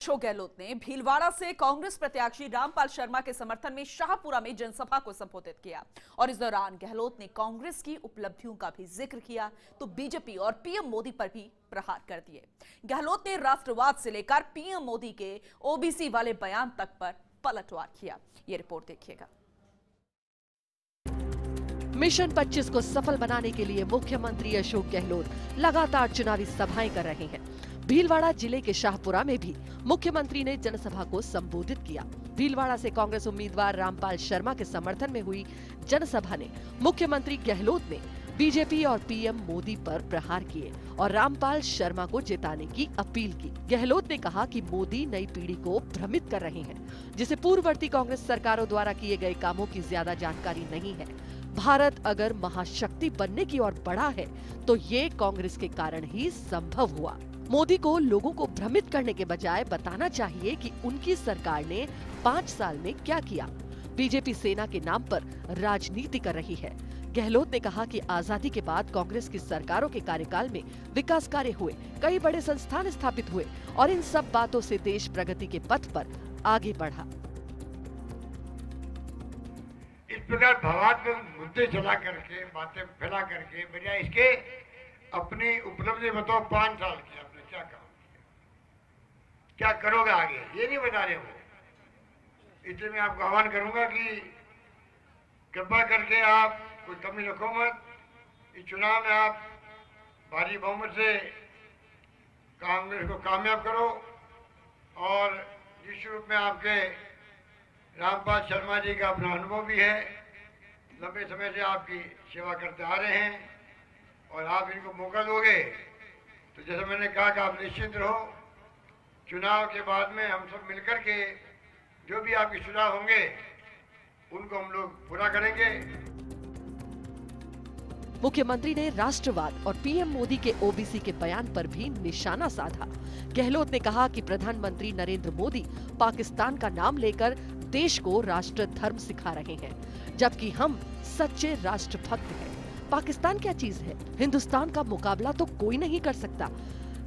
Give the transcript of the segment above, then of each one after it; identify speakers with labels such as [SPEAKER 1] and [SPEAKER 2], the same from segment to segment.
[SPEAKER 1] अशोक गहलोत ने भीलवाड़ा से कांग्रेस प्रत्याशी रामपाल शर्मा के समर्थन में शाहपुरा में जनसभा को संबोधित किया और इस दौरान गहलोत ने कांग्रेस की उपलब्धियों का भी जिक्र किया तो बीजेपी और पीएम मोदी पर भी प्रहार कर दिए। गहलोत ने राष्ट्रवाद से लेकर पीएम मोदी के ओबीसी वाले बयान तक पर पलटवार किया। ये रिपोर्ट देखिएगा।
[SPEAKER 2] मिशन 25 को सफल बनाने के लिए मुख्यमंत्री अशोक गहलोत लगातार चुनावी सभाएं कर रहे हैं। भीलवाड़ा जिले के शाहपुरा में भी मुख्यमंत्री ने जनसभा को संबोधित किया। भीलवाड़ा से कांग्रेस उम्मीदवार रामपाल शर्मा के समर्थन में हुई जनसभा ने मुख्यमंत्री गहलोत ने बीजेपी और पीएम मोदी पर प्रहार किए और रामपाल शर्मा को जिताने की अपील की। गहलोत ने कहा कि मोदी नई पीढ़ी को भ्रमित कर रहे हैं, जिसे पूर्ववर्ती कांग्रेस सरकारों द्वारा किए गए कामों की ज्यादा जानकारी नहीं है। भारत अगर महाशक्ति बनने की ओर बढ़ा है तो ये कांग्रेस के कारण ही संभव हुआ। मोदी को लोगों को भ्रमित करने के बजाय बताना चाहिए कि उनकी सरकार ने 5 साल में क्या किया। बीजेपी सेना के नाम पर राजनीति कर रही है। गहलोत ने कहा कि आजादी के बाद कांग्रेस की सरकारों के कार्यकाल में विकास कार्य हुए, कई बड़े संस्थान स्थापित हुए और इन सब बातों से देश प्रगति के पथ पर आगे बढ़ा।
[SPEAKER 3] इस प्रकार भावात्मक मुद्दे चला करके, बातें फैला करके बजाय इसके अपनी उपलब्धि बताओ। 5 साल की आपने क्या काम किया, क्या करोगे आगे, ये नहीं बता रहे हो। इसलिए मैं आपको आह्वान करूंगा कि कृपा करके आप कोई कमी रखो मत। इस चुनाव में आप भारी बहुमत से कांग्रेस को कामयाब करो और जिस रूप में आपके रामपाल शर्मा जी का अपना अनुभव भी है, लंबे समय से आपकी सेवा करते आ रहे हैं और आप इनको मौका दोगे तो जैसे मैंने कहा कि आप निश्चिंत रहो। चुनाव के बाद में हम सब मिलकर के जो भी आपके सुझाव होंगे उनको हम लोग पूरा करेंगे।
[SPEAKER 2] मुख्यमंत्री ने राष्ट्रवाद और पीएम मोदी के ओबीसी के बयान पर भी निशाना साधा। गहलोत ने कहा कि प्रधानमंत्री नरेंद्र मोदी पाकिस्तान का नाम लेकर देश को राष्ट्र धर्म सिखा रहे हैं, जबकि हम सच्चे राष्ट्रभक्त हैं। पाकिस्तान क्या चीज है, हिंदुस्तान का मुकाबला तो कोई नहीं कर सकता।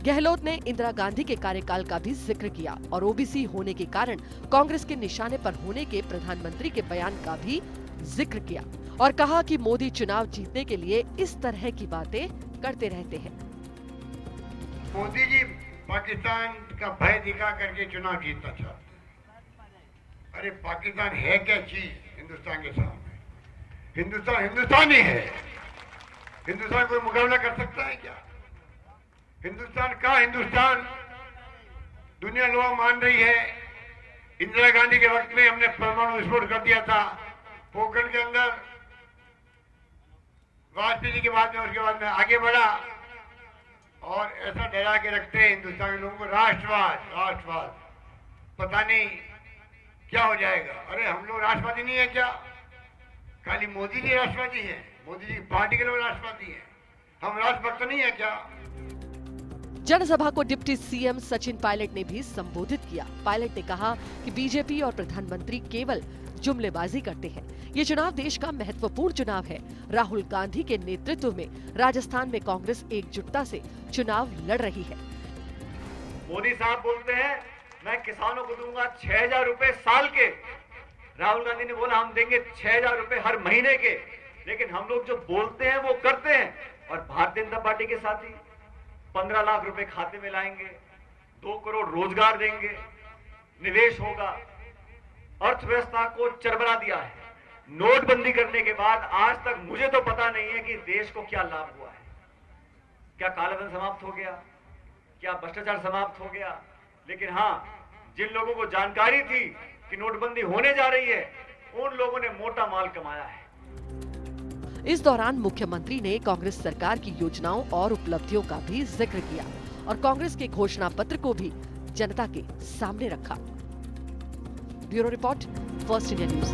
[SPEAKER 2] गहलोत ने इंदिरा गांधी के कार्यकाल का भी जिक्र किया और ओबीसी होने के कारण कांग्रेस के निशाने पर होने के प्रधानमंत्री के बयान का भी जिक्र किया और कहा कि मोदी चुनाव जीतने के लिए इस तरह की बातें करते रहते हैं।
[SPEAKER 3] मोदी जी पाकिस्तान का भय दिखा करके चुनाव जीतना चाहते हैं। अरे पाकिस्तान है क्या चीज हिंदुस्तान के सामने? हिंदुस्तान हिंदुस्तान ही है। हिंदुस्तान कोई मुकाबला कर सकता है क्या? हिंदुस्तान का हिंदुस्तान दुनिया लोग मान रही है। इंदिरा गांधी के वक्त में हमने परमाणु विस्फोट कर दिया था पोखरण के अंदर। वाजपेयी जी के बाद में, उसके बाद में आगे बढ़ा और ऐसा डरा के रखते हैं हिंदुस्तान के लोगों को। राष्ट्रवाद पता नहीं क्या हो जाएगा। अरे हम लोग राष्ट्रवादी नहीं है क्या? खाली मोदी जी राष्ट्रवादी है, मोदी जी की पार्टी के लोग राष्ट्रवादी हैं, हम राष्ट्रभक्त नहीं है क्या?
[SPEAKER 2] जनसभा को डिप्टी सीएम सचिन पायलट ने भी संबोधित किया। पायलट ने कहा कि बीजेपी और प्रधानमंत्री केवल जुमलेबाजी करते हैं। ये चुनाव देश का महत्वपूर्ण चुनाव है। राहुल गांधी के नेतृत्व में राजस्थान में कांग्रेस एकजुटता से चुनाव लड़ रही है।
[SPEAKER 4] मोदी साहब बोलते हैं मैं किसानों को दूंगा 6,000 रुपए साल के। राहुल गांधी ने बोला हम देंगे 6,000 रुपए हर महीने के। लेकिन हम लोग जो बोलते हैं वो करते हैं। और भारतीय जनता पार्टी के साथी 15 लाख रुपए खाते में लाएंगे, 2 करोड़ रोजगार देंगे, निवेश होगा, अर्थव्यवस्था को चरमरा दिया है। नोटबंदी करने के बाद आज तक मुझे तो पता नहीं है कि देश को क्या लाभ हुआ है। क्या कालाधन समाप्त हो गया, क्या भ्रष्टाचार समाप्त हो गया? लेकिन हाँ, जिन लोगों को जानकारी थी कि नोटबंदी होने जा रही है, उन लोगों ने मोटा माल कमाया है।
[SPEAKER 2] इस दौरान मुख्यमंत्री ने कांग्रेस सरकार की योजनाओं और उपलब्धियों का भी जिक्र किया और कांग्रेस के घोषणा पत्र को भी जनता के सामने रखा। Bureau report, first India news.